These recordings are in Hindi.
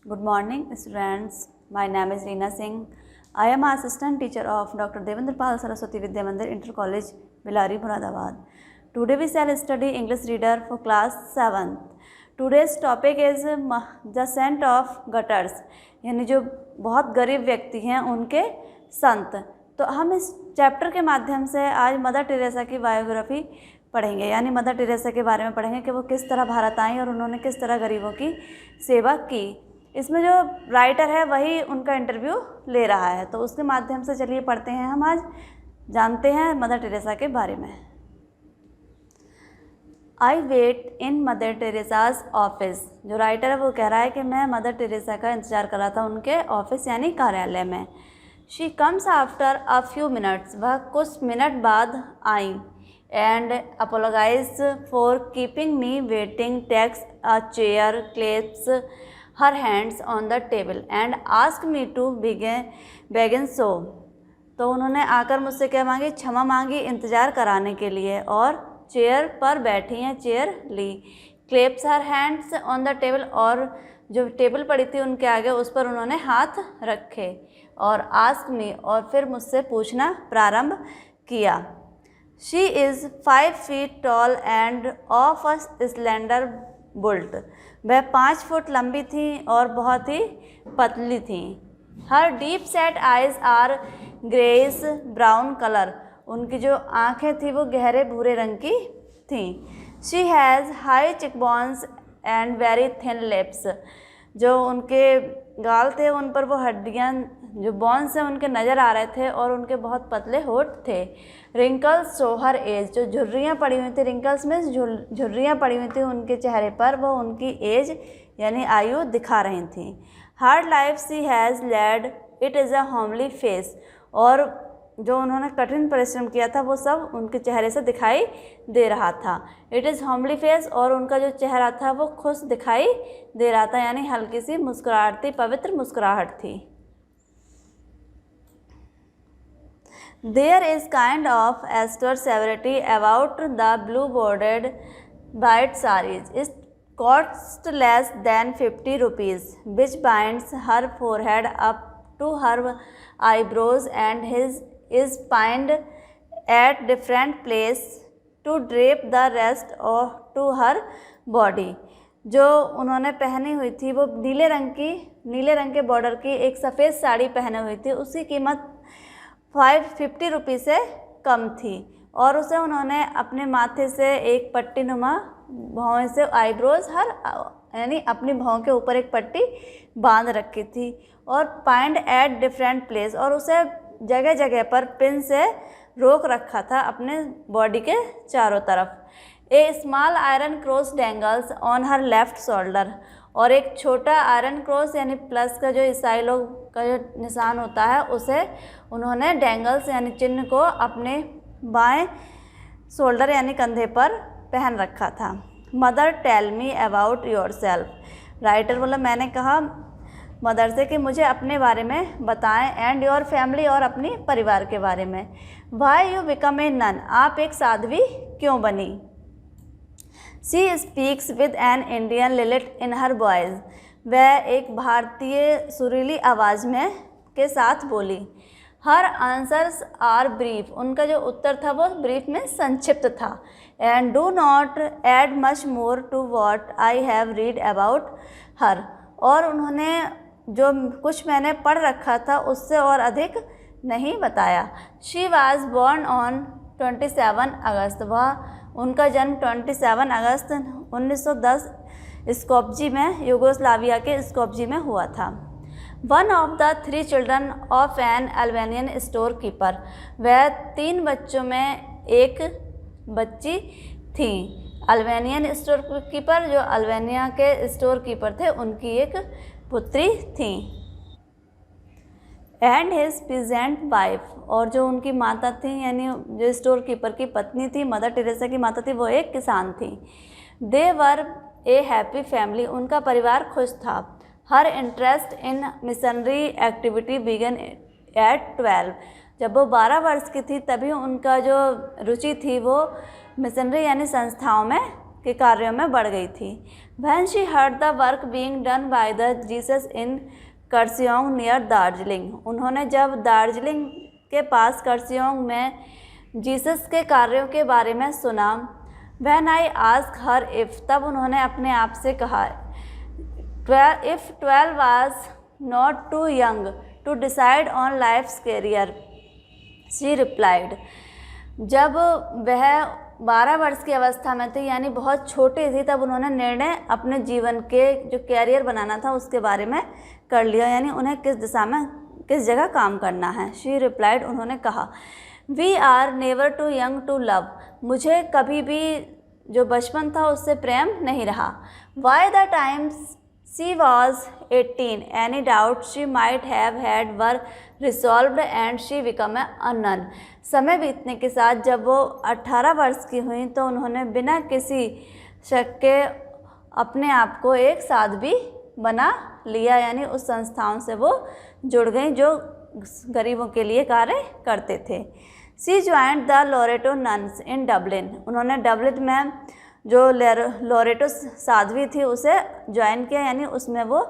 Good morning, students. My name is Reena Singh. I am assistant teacher of Dr. Devendra Pal Saraswati Vidya Mandir Inter College, Bilari, Muradabad. Today we shall study English reader for class 7th. Today's topic is the saint of gutters, यानी जो बहुत गरीब व्यक्ति हैं उनके संत। तो हम इस चैप्टर के माध्यम से आज मदर टेरेसा की बायोग्राफी पढ़ेंगे, यानी मदर टेरेसा के बारे में पढ़ेंगे कि वो किस तरह भारत आई और उन्होंने किस तरह गरीबों की सेवा की। इसमें जो राइटर है वही उनका इंटरव्यू ले रहा है, तो उसके माध्यम से चलिए पढ़ते हैं। हम आज जानते हैं मदर टेरेसा के बारे में। I wait in Mother Teresa's office. जो राइटर है वो कह रहा है कि मैं मदर टेरेसा का इंतज़ार कर रहा था उनके ऑफिस यानी कार्यालय में। She comes after a few minutes. वह कुछ मिनट बाद आई। And apologise for keeping me waiting, takes a chair, clasps her hands on the table and ask me to begin so. तो उन्होंने आकर मुझसे क्या मांगी? क्षमा मांगी इंतज़ार कराने के लिए, और चेयर पर बैठी हैं, चेयर ली। Clasps her hands on the table, और जो टेबल पड़ी थी उनके आगे उस पर उन्होंने हाथ रखे। और आस्क मी, और फिर मुझसे पूछना प्रारंभ किया। She is 5 feet tall and of a slender built. वह 5 फुट लंबी थी और बहुत ही पतली थी। Her deep set eyes are greyish brown colour. उनकी जो आँखें थी वो गहरे भूरे रंग की थीं। She has high cheekbones and very thin lips. जो उनके गाल थे उन पर वो हड्डियाँ, जो बोन्स हैं उनके नज़र आ रहे थे, और उनके बहुत पतले होठ थे। रिंकल्स शो हर एज। जो झुर्रियाँ पड़ी हुई थी, रिंकल्स में झुर्रियाँ पड़ी हुई थी उनके चेहरे पर, वो उनकी एज यानी आयु दिखा रही थी। Hard life she has led, it is a homely face. और जो उन्होंने कठिन परिश्रम किया था वो सब उनके चेहरे से दिखाई दे रहा था। इट इज़ होमली फेस, और उनका जो चेहरा था वो खुश दिखाई दे रहा था, यानी हल्की सी मुस्कुराहट थी, पवित्र मुस्कुराहट थी। There is kind of austere severity about the blue-bordered white sarees. It costs less than 50 rupees, which binds her forehead up to her eyebrows and is pinned at different places to drape the rest of to her body. जो उन्होंने पहनी हुई थी वो नीले रंग के बॉर्डर की एक सफ़ेद साड़ी पहने हुई थी। उसकी कीमत 50 रुपये से कम थी, और उसे उन्होंने अपने माथे से एक पट्टी नुमा भौं से आईब्रोज यानी अपनी भौं के ऊपर एक पट्टी बांध रखी थी, और पाइंड एट डिफरेंट प्लेस, और उसे जगह जगह पर पिन से रोक रखा था अपने बॉडी के चारों तरफ। A small iron cross dangles on her left shoulder. और एक छोटा आयरन क्रॉस यानी प्लस का जो ईसाई लोग का जो निशान होता है उसे उन्होंने डेंगल्स यानी चिन्ह को अपने बाएं शोल्डर यानी कंधे पर पहन रखा था। Mother tell me about yourself. Writer बोला, मैंने कहा मदर से कि मुझे अपने बारे में बताएं, एंड योर फैमिली, और अपनी परिवार के बारे में। Why you become a nun. आप एक साध्वी क्यों बनी। She speaks with an Indian lilt in her voice. वह एक भारतीय सुरीली आवाज़ में के साथ बोली। Her answers are brief. उनका जो उत्तर था वो ब्रीफ में संक्षिप्त था। And do not add much more to what I have read about her. और उन्होंने जो कुछ मैंने पढ़ रखा था उससे और अधिक नहीं बताया। She was born on 27 August. वह उनका जन्म 27 अगस्त 1910 स्कोप्जे में, यूगोस्लाविया के स्कोप्जे में हुआ था। One of the 3 children of an Albanian store keeper. वह 3 बच्चों में एक बच्ची थी। अल्बानियन स्टोर कीपर, जो अल्बानिया के स्टोर कीपर थे, उनकी एक पुत्री थी। And his peasant wife. और जो उनकी माता थी यानी जो स्टोर कीपर की पत्नी थी, मदर टेरेसा की माता थी, वो एक किसान थी। They were a happy family. उनका परिवार खुश था। Her interest in missionary activity began at 12। जब वो 12 वर्ष की थी तभी उनका जो रुचि थी वो मिशनरी यानी संस्थाओं में के कार्यों में बढ़ गई थी। When she heard the work being done by the Jesus in Kurseong near Darjeeling, उन्होंने जब दार्जिलिंग के पास कर्सियोंग में जीसस के कार्यों के बारे में सुना, When I asked her if, तब उन्होंने अपने आप से कहा, if 12 was not too young to decide on life's career, she replied, जब वह 12 वर्ष की अवस्था में थी यानी बहुत छोटी थी, तब उन्होंने निर्णय अपने जीवन के जो कैरियर बनाना था उसके बारे में कर लिया, यानी उन्हें किस दिशा में किस जगह काम करना है। शी रिप्लाइड, उन्होंने कहा, we are never too young to love, मुझे कभी भी जो बचपन था उससे प्रेम नहीं रहा। By the times she was 18, any doubt she might have had were resolved and she become a nun, समय बीतने के साथ जब वो 18 वर्ष की हुई तो उन्होंने बिना किसी शक के अपने आप को एक साध्वी बना लिया, यानी उस संस्थाओं से वो जुड़ गई जो गरीबों के लिए कार्य करते थे। She joined the Loreto nuns in Dublin, उन्होंने डबलिन में जो लोरेटो साध्वी थी उसे ज्वाइन किया, यानी उसमें वो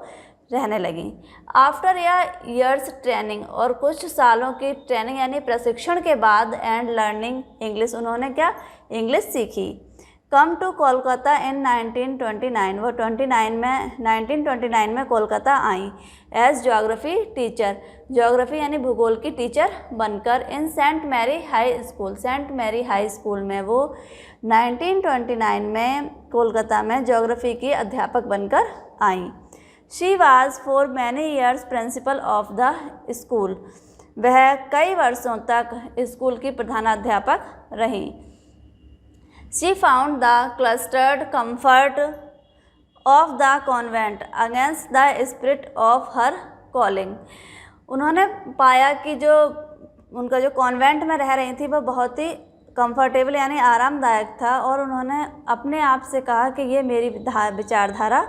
रहने लगी। आफ्टर ईयर्स ट्रेनिंग, और कुछ सालों की ट्रेनिंग यानी प्रशिक्षण के बाद, एंड लर्निंग इंग्लिश, उन्होंने क्या इंग्लिश सीखी। कम टू कोलकाता इन 1929, वो 1929 में कोलकाता आई। एज ज्योग्राफी टीचर, ज्योग्राफी यानी भूगोल की टीचर बनकर। In Saint Mary High School, Saint Mary High School में वो 1929 में कोलकाता में ज्योग्राफी की अध्यापक बनकर आई। She was for many years principal of the school, वह कई वर्षों तक स्कूल की प्रधानाध्यापक रही। She found the clustered comfort of the convent against the spirit of her calling, उन्होंने पाया कि जो उनका जो कॉन्वेंट में रह रही थी वह बहुत ही कंफर्टेबल यानी आरामदायक था, और उन्होंने अपने आप से कहा कि ये मेरी विचारधारा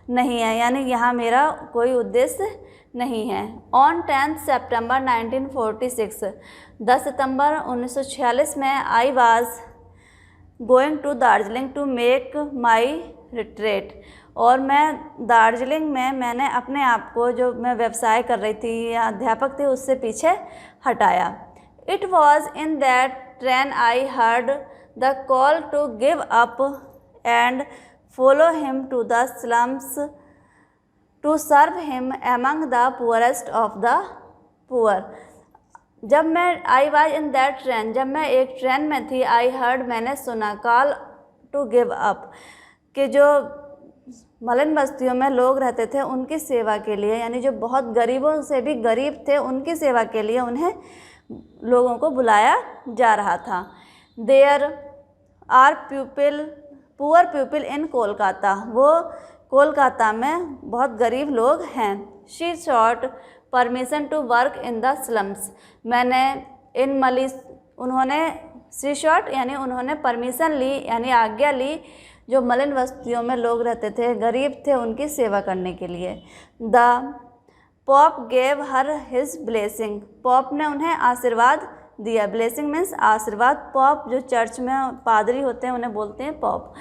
नहीं है, यानी यहाँ मेरा कोई उद्देश्य नहीं है। ऑन 10 सितंबर 1946, 10 सितंबर 1946 में I was going to Darjeeling to make my retreat, और मैं दार्जिलिंग में मैंने अपने आप को जो मैं व्यवसाय कर रही थी या अध्यापक थी उससे पीछे हटाया। It was in that train I heard the call to give up and follow him to the slums to serve him among the poorest of the poor. जब मैं I was in that train, जब मैं एक ट्रेन में थी, आई हर्ड मैंने सुना, कॉल टू गिव अप कि जो मलिन बस्तियों में लोग रहते थे उनकी सेवा के लिए, यानी जो बहुत गरीबों से भी गरीब थे उनकी सेवा के लिए उन्हें लोगों को बुलाया जा रहा था। There are poor people in Kolkata, वो कोलकाता में बहुत गरीब लोग हैं। She sought permission to work in the slums, मैंने उन्होंने सी शॉट यानी उन्होंने परमिशन ली यानी आज्ञा ली जो मलिन बस्तियों में लोग रहते थे, गरीब थे, उनकी सेवा करने के लिए। The pope gave her his blessing, pope ने उन्हें आशीर्वाद दिया। ब्लेसिंग मीन्स आशीर्वाद। पॉप जो चर्च में पादरी होते हैं उन्हें बोलते हैं pope.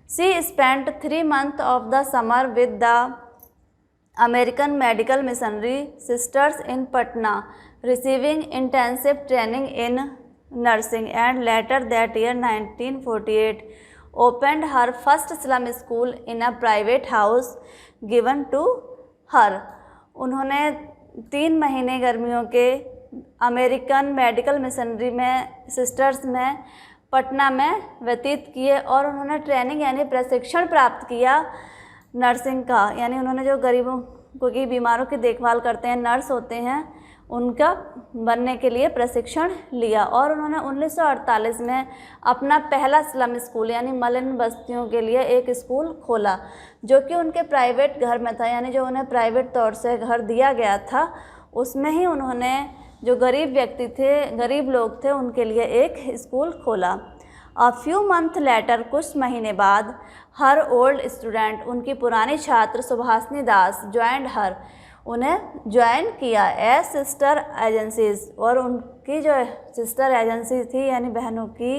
She spent 3 months of the summer with the American medical missionary sisters in Patna, receiving intensive training in nursing, and later that year 1948 opened her first slum school in a private house given to her। उन्होंने 3 महीने गर्मियों के अमेरिकन मेडिकल मिशनरी में सिस्टर्स में पटना में व्यतीत किए, और उन्होंने ट्रेनिंग यानी प्रशिक्षण प्राप्त किया नर्सिंग का, यानी उन्होंने जो गरीबों को की बीमारों की देखभाल करते हैं, नर्स होते हैं, उनका बनने के लिए प्रशिक्षण लिया। और उन्होंने 1948 में अपना पहला स्लम स्कूल यानी मलिन बस्तियों के लिए एक स्कूल खोला, जो कि उनके प्राइवेट घर में था, यानी जो उन्हें प्राइवेट तौर से घर दिया गया था उसमें ही उन्होंने जो गरीब व्यक्ति थे, गरीब लोग थे, उनके लिए एक स्कूल खोला। अ फ्यू मंथ लेटर, कुछ महीने बाद, हर ओल्ड स्टूडेंट, उनकी पुरानी छात्र सुभाषनी दास, ज्वाइंड हर, उन्हें ज्वाइन किया एज सिस्टर एजेंसीज, और उनकी जो सिस्टर एजेंसी थी यानी बहनों की,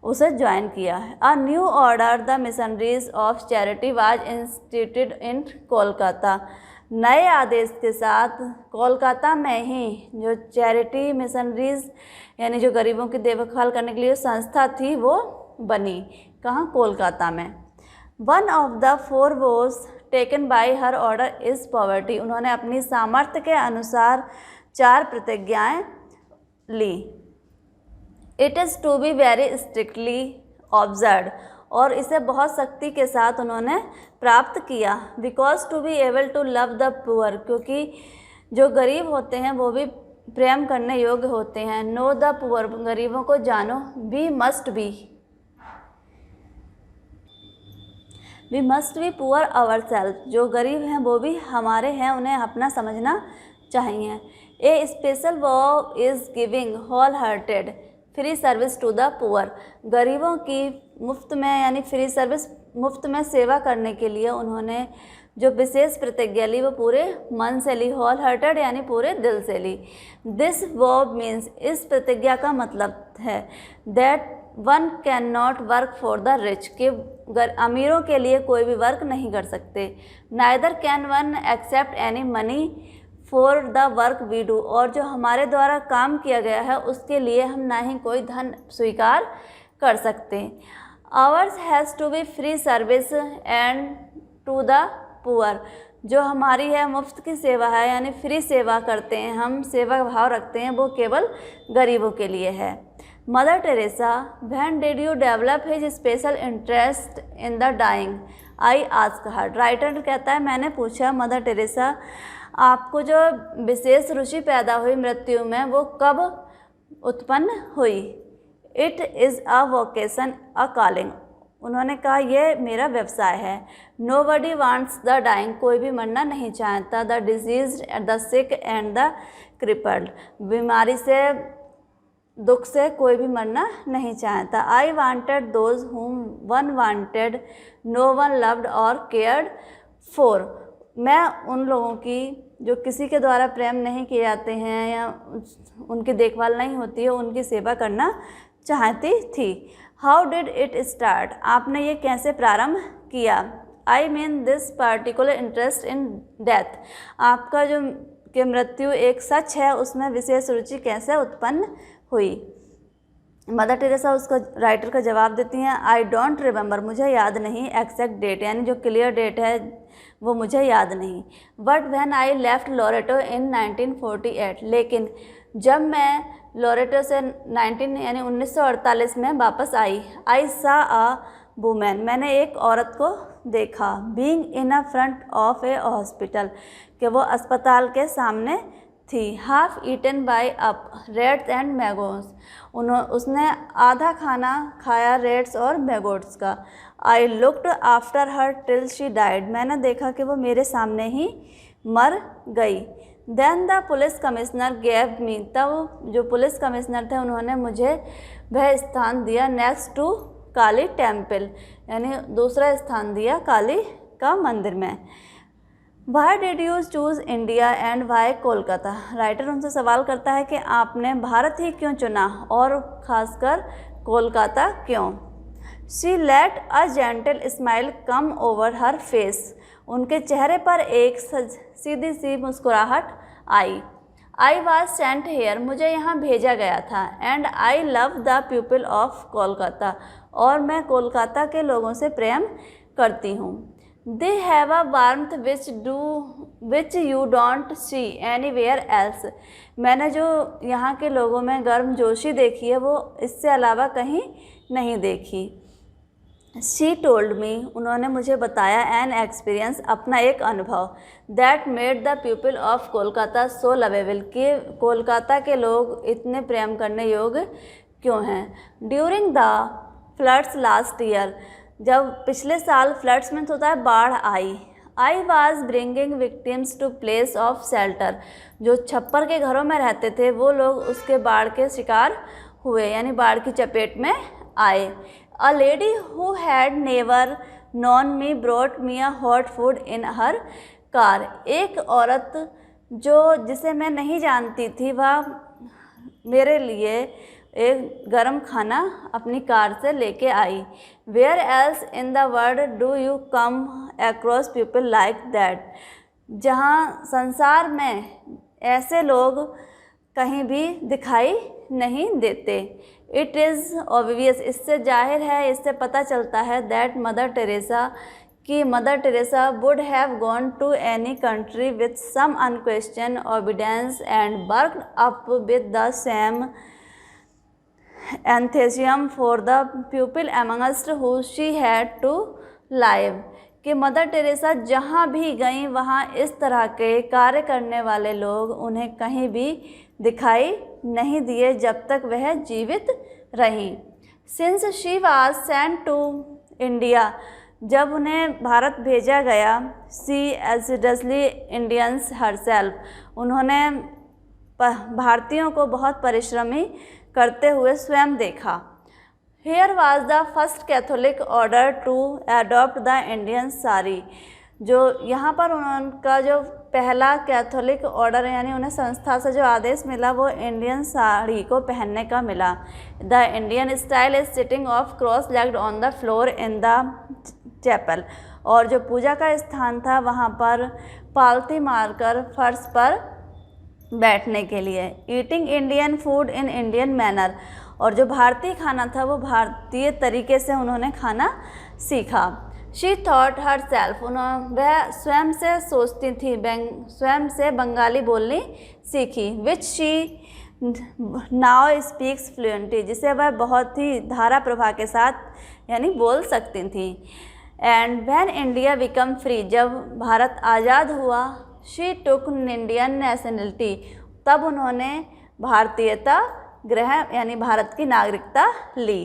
उसे ज्वाइन किया। A new order the missionaries of charity was instituted इन कोलकाता। नए आदेश के साथ कोलकाता में ही जो चैरिटी मिशनरीज यानी जो गरीबों की देखभाल करने के लिए संस्था थी वो बनी। कहाँ? कोलकाता में। One of the 4 vows taken by her order is poverty. उन्होंने अपनी सामर्थ्य के अनुसार 4 प्रतिज्ञाएं ली। It is to be very strictly observe, और इसे बहुत सख्ती के साथ उन्होंने प्राप्त किया। Because to be able to love the poor, क्योंकि जो गरीब होते हैं वो भी प्रेम करने योग्य होते हैं। नो द पुअर, गरीबों को जानो। We must be poor ourselves, जो गरीब हैं वो भी हमारे हैं, उन्हें अपना समझना चाहिए। A special vow is giving whole hearted free service to the poor. गरीबों की मुफ्त में यानी फ्री सर्विस, मुफ्त में सेवा करने के लिए उन्होंने जो विशेष प्रतिज्ञा ली वो पूरे मन से ली। होल हार्टेड यानी पूरे दिल से ली। दिस वॉव मीन्स, इस प्रतिज्ञा का मतलब है that one can not work for the rich, कि अमीरों के लिए कोई भी वर्क नहीं कर सकते। Neither can one accept any money for the work we do, और जो हमारे द्वारा काम किया गया है उसके लिए हम ना ही कोई धन स्वीकार कर सकते। Ours has to be free service and to the poor, जो हमारी है मुफ्त की सेवा है यानी फ्री सेवा करते हैं हम, सेवा भाव रखते हैं, वो केवल गरीबों के लिए है। Mother Teresa, when did you develop his special interest in the dying I ask her. Writer कहता है मैंने पूछा मदर टेरेसा आपको जो विशेष रुचि पैदा हुई मृत्यु में वो कब उत्पन्न हुई। It is a vocation a calling, उन्होंने कहा यह मेरा व्यवसाय है। Nobody wants the dying, कोई भी मरना नहीं चाहता। The disease, the sick and the crippled, बीमारी से दुख से कोई भी मरना नहीं चाहता। I wanted those whom one wanted no one loved और केयर्ड फॉर, मैं उन लोगों की जो किसी के द्वारा प्रेम नहीं किए जाते हैं या उनकी देखभाल नहीं होती है उनकी सेवा करना चाहती थी। हाउ डिड इट स्टार्ट, आपने ये कैसे प्रारंभ किया। I mean this particular interest in death, आपका जो कि मृत्यु एक सच है उसमें विशेष रुचि कैसे उत्पन्न हुई। मदर टेरेसा उसको राइटर का जवाब देती हैं आई डोंट रिमेंबर, मुझे याद नहीं। एक्जैक्ट डेट यानी जो क्लियर डेट है वो मुझे याद नहीं। But when I left Loreto in 1948, लेकिन जब मैं लोरेटो से 1948 में वापस आई। आई सा अ वुमेन, मैंने एक औरत को देखा। Being in a front of a hospital, कि वो अस्पताल के सामने थी। Half eaten by up rats and maggots, उसने आधा खाना खाया रेड्स और मैगोट्स का। I looked after her till she died, मैंने देखा कि वो मेरे सामने ही मर गई। Then the police commissioner gave me, तब जो पुलिस कमिश्नर थे उन्होंने मुझे वह स्थान दिया नेक्स्ट टू काली टेम्पल, यानी दूसरा स्थान दिया काली का मंदिर में। Why did you choose India and why Kolkata, writer उनसे सवाल करता है कि आपने भारत ही क्यों चुना और ख़ासकर कोलकाता क्यों। She late a gentle smile come over her face, उनके चेहरे पर एक सीधी सी मुस्कुराहट आई। आई वॉज सेंट हेयर, मुझे यहाँ भेजा गया था। And I love the people of Kolkata, और मैं कोलकाता के लोगों से प्रेम करती हूँ। They have a warmth which you don't see anywhere else, मैंने जो यहाँ के लोगों में गर्मजोशी देखी है वो इससे अलावा कहीं नहीं देखी। शी टोल्ड मी, उन्होंने मुझे बताया एन एक्सपीरियंस, अपना एक अनुभव। That made the people of Kolkata so lovable, कि कोलकाता के लोग इतने प्रेम करने योग्य क्यों हैं। During the floods last year, जब पिछले साल फ्लड्स में होता है बाढ़ आई। I was bringing victims to place of shelter, जो छप्पर के घरों में रहते थे वो लोग उसके बाढ़ के शिकार हुए यानी बाढ़ की चपेट में आए। A lady who had never non me brought me a hot food in her car, एक औरत जो जिसे मैं नहीं जानती थी वह मेरे लिए एक गर्म खाना अपनी कार से लेके आई। Where else in the world do you come across people like that? जहाँ संसार में ऐसे लोग कहीं भी दिखाई नहीं देते। इट इज़ ऑब्वियस, इससे जाहिर है, इससे पता चलता है दैट मदर टेरेसा, कि Mother Teresa would have gone to any country with some unquestioning obedience and worked up with the same enthusiasm for the people amongst who she had to live। कि मदर टेरेसा जहाँ भी गईं वहाँ इस तरह के कार्य करने वाले लोग उन्हें कहीं भी दिखाई नहीं दिए जब तक वह जीवित रही। Since she was sent to India, जब उन्हें भारत भेजा गया, सी एसिडसली इंडियंस हरसेल्फ, उन्होंने भारतीयों को बहुत परिश्रमी करते हुए स्वयं देखा। Hers was the first Catholic order to adopt the Indian sari, जो यहाँ पर उनका जो पहला कैथोलिक ऑर्डर यानी उन्हें संस्था से जो आदेश मिला वो इंडियन साड़ी को पहनने का मिला। The Indian style is sitting of cross legged on the floor in the chapel, और जो पूजा का स्थान था वहाँ पर पालथी मारकर फर्श पर बैठने के लिए। Eating Indian food in Indian manner, और जो भारतीय खाना था वो भारतीय तरीके से उन्होंने खाना सीखा। शी थॉट हर सेल्फ, वह स्वयं से सोचती थी, स्वयं से बंगाली बोलनी सीखी। Which she now speaks fluently, जिसे वह बहुत ही धारा प्रभा के साथ यानी बोल सकती थी। And when India become free, जब भारत आज़ाद हुआ, शी टुक इंडियन नेशनलिटी, तब उन्होंने भारतीयता ग्रहण यानी भारत की नागरिकता ली।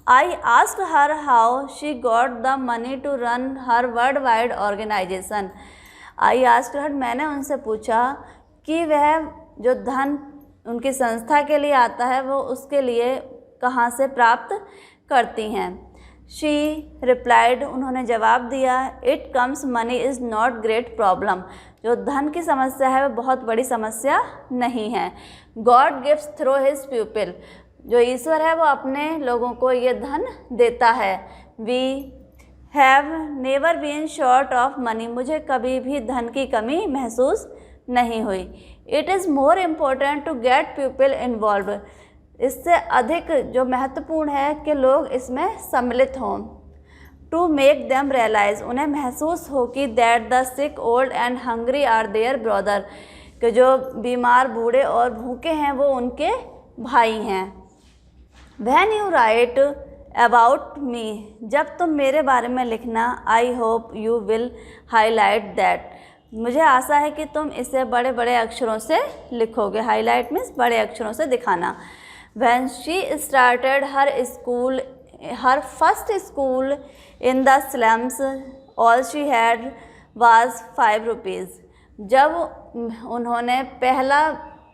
I asked her how she got the money to run her world wide organisation. I asked her, मैंने उनसे पूछा कि वह जो धन उनकी संस्था के लिए आता है वो उसके लिए कहाँ से प्राप्त करती हैं। शी रिप्लाइड, उन्होंने जवाब दिया, it comes money is not great problem, जो धन की समस्या है वह बहुत बड़ी समस्या नहीं है। God gives through his people, जो ईश्वर है वो अपने लोगों को ये धन देता है। We have never been short of money, मुझे कभी भी धन की कमी महसूस नहीं हुई। It is more important to get people involve, इससे अधिक जो महत्वपूर्ण है कि लोग इसमें सम्मिलित हों। टू मेक देम रियलाइज, उन्हें महसूस हो कि that the sick old and hungry are their brother, कि जो बीमार बूढ़े और भूखे हैं वो उनके भाई हैं। When you right about me, जब तुम मेरे बारे में लिखना, I hope you will highlight that, मुझे आशा है कि तुम इसे बड़े बड़े अक्षरों से लिखोगे। हाईलाइट मीन्स बड़े अक्षरों से दिखाना। When she started her first school in the slums, all she had was 5 rupees। जब उन्होंने पहला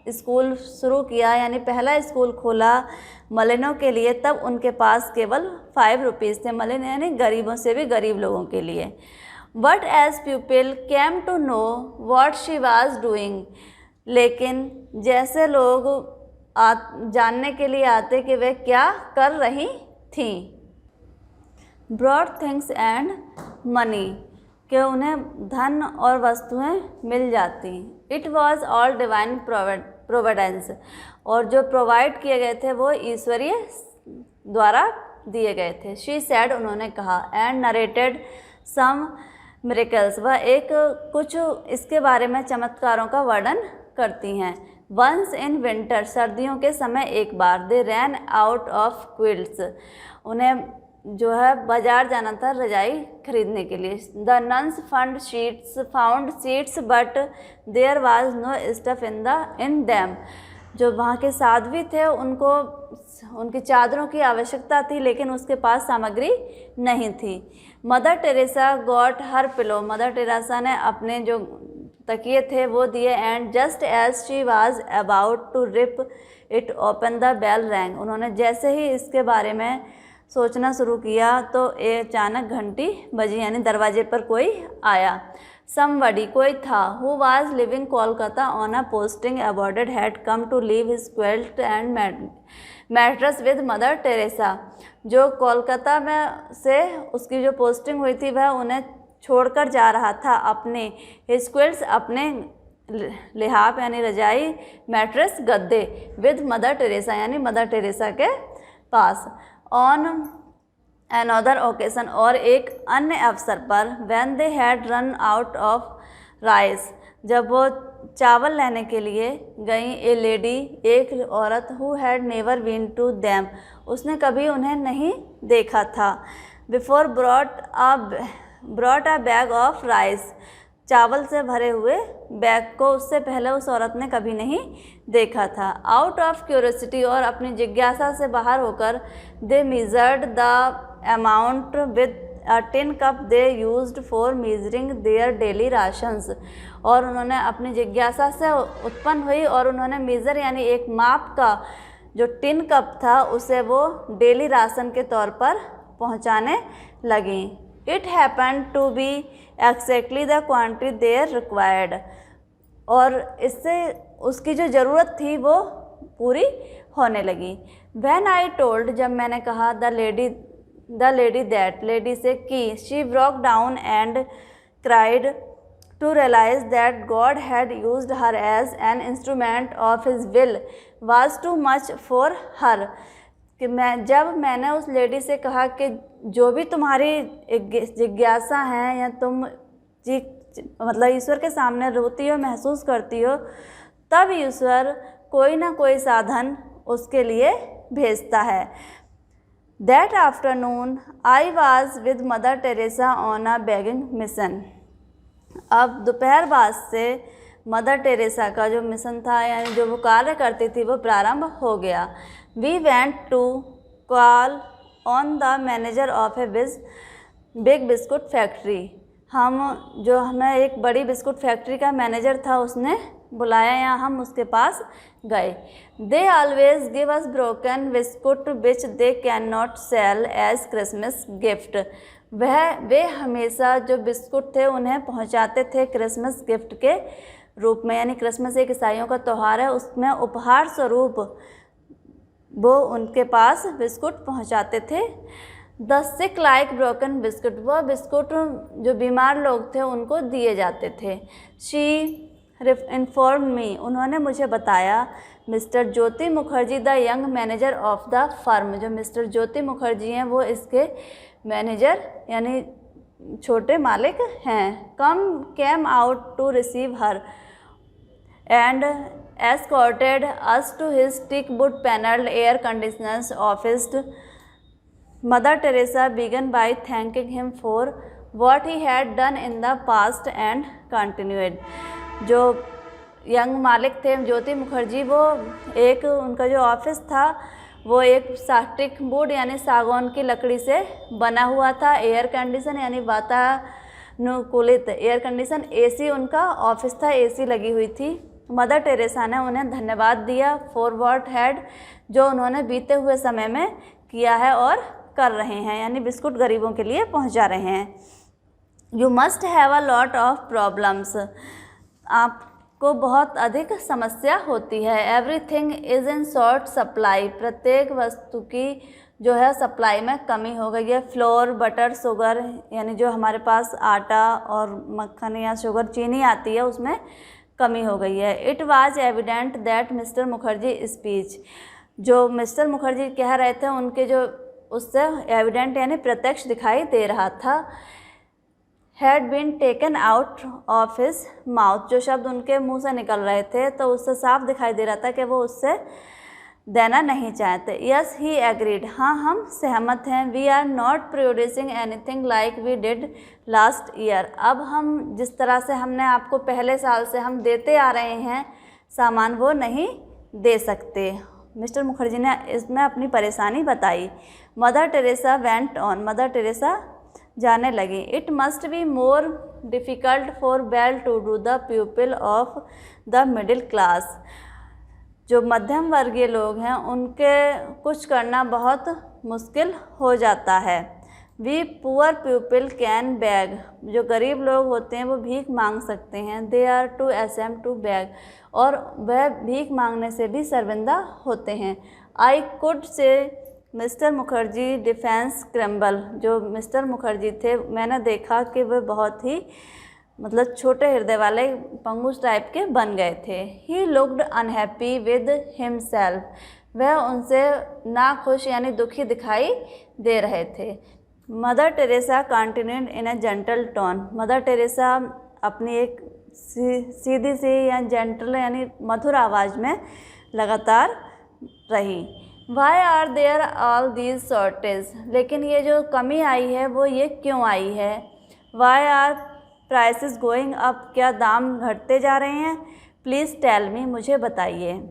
स्कूल शुरू किया यानी पहला स्कूल खोला मलिनों के लिए, तब उनके पास केवल 5 रुपीज़ थे। मलिन यानी गरीबों से भी गरीब लोगों के लिए। But as people came to know what she was doing, लेकिन जैसे लोग जानने के लिए आते कि वे क्या कर रही थी। ब्रॉड थिंग्स एंड मनी, कि उन्हें धन और वस्तुएं मिल जाती। It was all divine Providence, और जो प्रोवाइड किए गए थे वो ईश्वरीय द्वारा दिए गए थे। शी सैड, उन्होंने कहा, एंड नरेटेड सम मिरेकल्स, वह एक कुछ इसके बारे में चमत्कारों का वर्णन करती हैं। वंस इन विंटर, सर्दियों के समय एक बार, दे रैन आउट ऑफ क्विल्ट्स, उन्हें जो है बाजार जाना था रजाई खरीदने के लिए। The nuns found sheets but there was no stuff in them, जो वहाँ के साध्वी थे उनको उनकी चादरों की आवश्यकता थी लेकिन उसके पास सामग्री नहीं थी। Mother Teresa got her pillow, Mother Teresa ने अपने जो तकिए थे वो दिए। And just as she was about to rip it open the bell rang, उन्होंने जैसे ही इसके बारे में सोचना शुरू किया तो अचानक घंटी बजी यानी दरवाजे पर कोई आया। समबडी कोई था, who was living Kolkata on a posting abroad had come to leave his quilt and mattress with Mother Teresa. जो कोलकाता में से उसकी जो पोस्टिंग हुई थी वह उन्हें छोड़कर जा रहा था अपने हिज क्विल्ट्स अपने लिहाफ यानी रजाई, मैट्रेस गद्दे, विद मदर टेरेसा यानी मदर टेरेसा के पास। ऑन अनदर ओकेशन और एक अन्य अवसर पर, when they had run out of rice जब वो चावल लेने के लिए गई, ए लेडी एक औरत, who had never been to them उसने कभी उन्हें नहीं देखा था, before brought a bag of rice चावल से भरे हुए बैग को उससे पहले उस औरत ने कभी नहीं देखा था। आउट ऑफ क्यूरियोसिटी और अपनी जिज्ञासा से बाहर होकर, they measured the amount with a tin cup they used for measuring their daily rations और उन्होंने अपनी जिज्ञासा से उत्पन्न हुई और उन्होंने मेज़र यानी एक माप का जो टिन कप था उसे वो डेली राशन के तौर पर पहुंचाने लगी। It happen to be exactly the quantity there required और इससे उसकी जो ज़रूरत थी वो पूरी होने लगी। व्हेन आई टोल्ड जब मैंने कहा द लेडी दैट लेडी से कि, she broke down and cried to realise that God had used her as an instrument of his will was too much for her. कि जब मैंने उस लेडी से कहा कि जो भी तुम्हारी जिज्ञासा है या तुम मतलब ईश्वर के सामने रोती हो, महसूस करती हो, तब ईश्वर कोई ना कोई साधन उसके लिए भेजता है। That afternoon I was with Mother Teresa on a begging mission. अब दोपहर बाद से मदर टेरेसा का जो मिशन था यानी जो वो कार्य करती थी वो प्रारंभ हो गया। We went to call on the manager of a big biscuit factory. हमें एक बड़ी बिस्कुट फैक्ट्री का मैनेजर था, उसने बुलाया या हम उसके पास गए। They always give us broken biscuit which they can not sell as Christmas gift. वे हमेशा जो बिस्कुट थे उन्हें पहुंचाते थे क्रिसमस गिफ्ट के रूप में, यानी क्रिसमस एक ईसाइयों का त्यौहार है, उसमें उपहार स्वरूप वो उनके पास बिस्कुट पहुंचाते थे। The sick like broken biscuit, वह बिस्कुट जो बीमार लोग थे उनको दिए जाते थे। शी इन्फॉर्म मी, उन्होंने मुझे बताया, mister Jyoti Mukherjee the young manager of the firm, जो मिस्टर ज्योति मुखर्जी हैं वो इसके मैनेजर यानी छोटे मालिक हैं, came out to receive her and escorted us to his teak wood panelled air conditioned office. Mother Teresa began by thanking him for what he had done in the past and continued. जो यंग मालिक थे ज्योति मुखर्जी, वो एक उनका जो ऑफिस था वो एक टीक वुड यानी सागौन की लकड़ी से बना हुआ था, एयर कंडीशन यानी वातानुकूलित एयर कंडीशन, एसी उनका ऑफिस था, एसी लगी हुई थी। मदर टेरेसा ने उन्हें धन्यवाद दिया फॉर व्हाट हैड, जो उन्होंने बीते हुए समय में किया है और कर रहे हैं, यानी बिस्कुट गरीबों के लिए पहुंचा रहे हैं। You must have a lot of problems, आपको बहुत अधिक समस्या होती है। Everything is in short supply, प्रत्येक वस्तु की जो है सप्लाई में कमी हो गई है। फ्लोर, बटर, शुगर यानी जो हमारे पास आटा और मक्खन या शुगर चीनी आती है उसमें कमी हो गई है। It was evident that mister Mukherjee speech, जो मिस्टर मुखर्जी कह रहे थे उनके जो उससे एविडेंट यानी प्रत्यक्ष दिखाई दे रहा था। Had been taken out of his mouth, जो शब्द उनके मुंह से निकल रहे थे तो उससे साफ दिखाई दे रहा था कि वो उससे देना नहीं चाहते। यस ही एग्रीड, हाँ हम सहमत हैं। We are not producing anything like we did last year, अब हम जिस तरह से हमने आपको पहले साल से हम देते आ रहे हैं सामान वो नहीं दे सकते। मिस्टर मुखर्जी ने इसमें अपनी परेशानी बताई। Mother Teresa went on, Mother Teresa जाने लगी। It must be more difficult for well to do the people of the middle class, जो मध्यम वर्गीय लोग हैं उनके कुछ करना बहुत मुश्किल हो जाता है। We poor people can beg, जो गरीब लोग होते हैं वो भीख मांग सकते हैं। They are too ashamed to beg, और वह भीख मांगने से भी शर्मिंदा होते हैं। I could see Mister Mukherjee defence crumble, जो मिस्टर मुखर्जी थे मैंने देखा कि वह बहुत ही मतलब छोटे हृदय वाले पंगुस टाइप के बन गए थे। He looked unhappy with himself, वह उनसे नाखुश यानी दुखी दिखाई दे रहे थे। Mother Teresa continued in A gentle tone, mother Teresa अपनी एक सीधी सी या जेंटल यानी मधुर आवाज़ में लगातार रही। Why are there all these shortage, लेकिन ये जो कमी आई है वो ये क्यों आई है। Why are prices going up, क्या दाम घटते जा रहे हैं। प्लीज़ टेल मी, मुझे बताइए।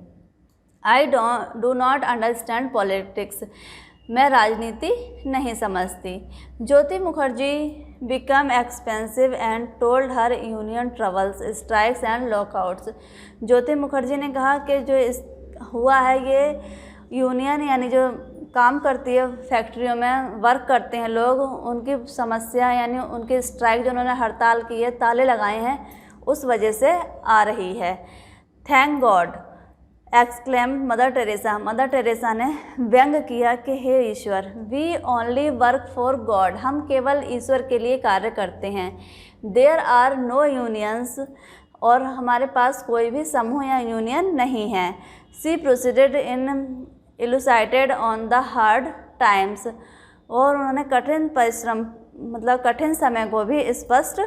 I do not understand politics, मैं राजनीति नहीं समझती। Jyoti Mukherjee become expansive and told her union troubles strikes and lockouts, Jyoti Mukherjee ने कहा कि जो हुआ है ये यूनियन यानी जो काम करती है फैक्ट्रियों में वर्क करते हैं लोग, उनकी समस्या यानी उनकी स्ट्राइक जो उन्होंने हड़ताल की है, ताले लगाए हैं, उस वजह से आ रही है। Thank God exclaim Mother Teresa, Mother Teresa ने व्यंग किया कि हे ईश्वर, we only work for God, हम केवल ईश्वर के लिए कार्य करते हैं। देयर आर नो यूनियंस, और हमारे पास कोई भी समूह या यूनियन नहीं है। She proceeded in elucidated on the hard times, और उन्होंने कठिन परिश्रम मतलब कठिन समय को भी स्पष्ट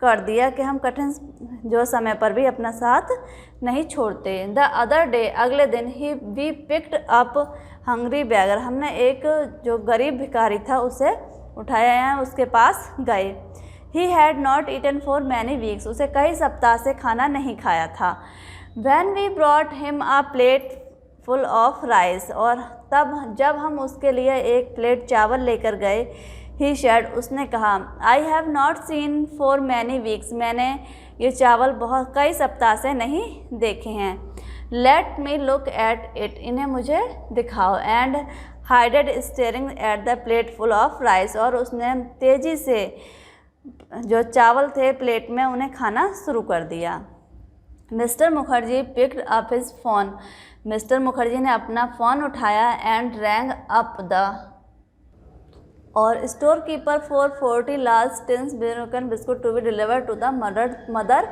कर दिया कि हम कठिन जो समय पर भी अपना साथ नहीं छोड़ते। द अदर डे, अगले दिन ही we picked up hungry beggar, हमने एक जो गरीब भिखारी था उसे उठाया या उसके पास गए। He had not eaten for many weeks, उसे कई सप्ताह से खाना नहीं खाया था। When we brought him a plate full of rice, और तब जब हम उसके लिए एक प्लेट चावल लेकर गए, ही शेड, उसने कहा, I have not seen for many weeks, मैंने ये चावल बहुत कई सप्ताह से नहीं देखे हैं। Let me look at it, इन्हें मुझे दिखाओ। And hided staring at the plate full of rice, और उसने तेज़ी से जो चावल थे प्लेट में उन्हें खाना शुरू कर दिया। Mister Mukherjee picked up his phone, mister Mukherjee ने अपना फ़ोन उठाया एंड रैंग अप द, और storekeeper for 40 large tins broken biscuit to be deliver to the Mother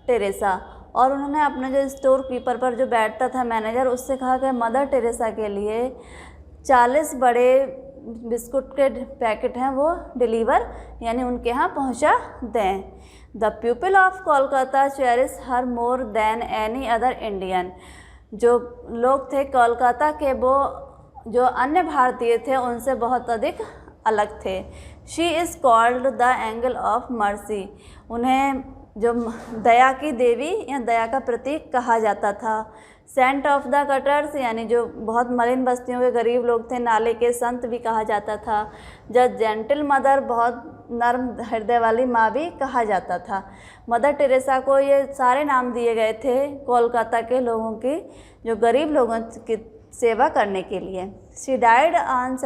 Teresa, और उन्होंने अपने जो स्टोर कीपर पर जो बैठता था मैनेजर, उससे कहा कि मदर टेरेसा के लिए 40 बड़े बिस्कुट के पैकेट हैं वो डिलीवर यानी उनके यहाँ पहुँचा दें। The people of Kolkata cherish her more than any other Indian, जो लोग थे कोलकाता के वो जो अन्य भारतीय थे उनसे बहुत अधिक अलग थे। She is called the angle of mercy, उन्हें जो दया की देवी या दया का प्रतीक कहा जाता था। सेंट ऑफ द कटर्स, यानी जो बहुत मलिन बस्तियों के गरीब लोग थे, नाले के संत भी कहा जाता था। जब जेंटल मदर, बहुत नर्म हृदय वाली माँ भी कहा जाता था। मदर टेरेसा को ये सारे नाम दिए गए थे कोलकाता के लोगों की जो गरीब लोगों की सेवा करने के लिए। She died on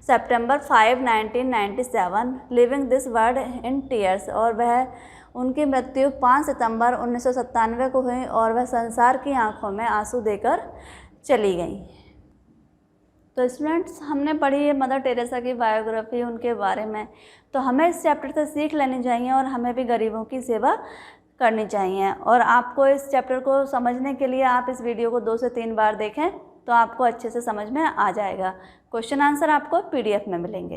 September 5, 1997, living this world in tears, और वह उनकी मृत्यु 5 सितंबर 1997 को हुई और वह संसार की आंखों में आंसू देकर चली गई। तो स्टूडेंट्स, हमने पढ़ी है मदर टेरेसा की बायोग्राफी, उनके बारे में। तो हमें इस चैप्टर से सीख लेनी चाहिए और हमें भी गरीबों की सेवा करनी चाहिए। और आपको इस चैप्टर को समझने के लिए आप इस वीडियो को 2 से 3 बार देखें तो आपको अच्छे से समझ में आ जाएगा। क्वेश्चन आंसर आपको PDF में मिलेंगे।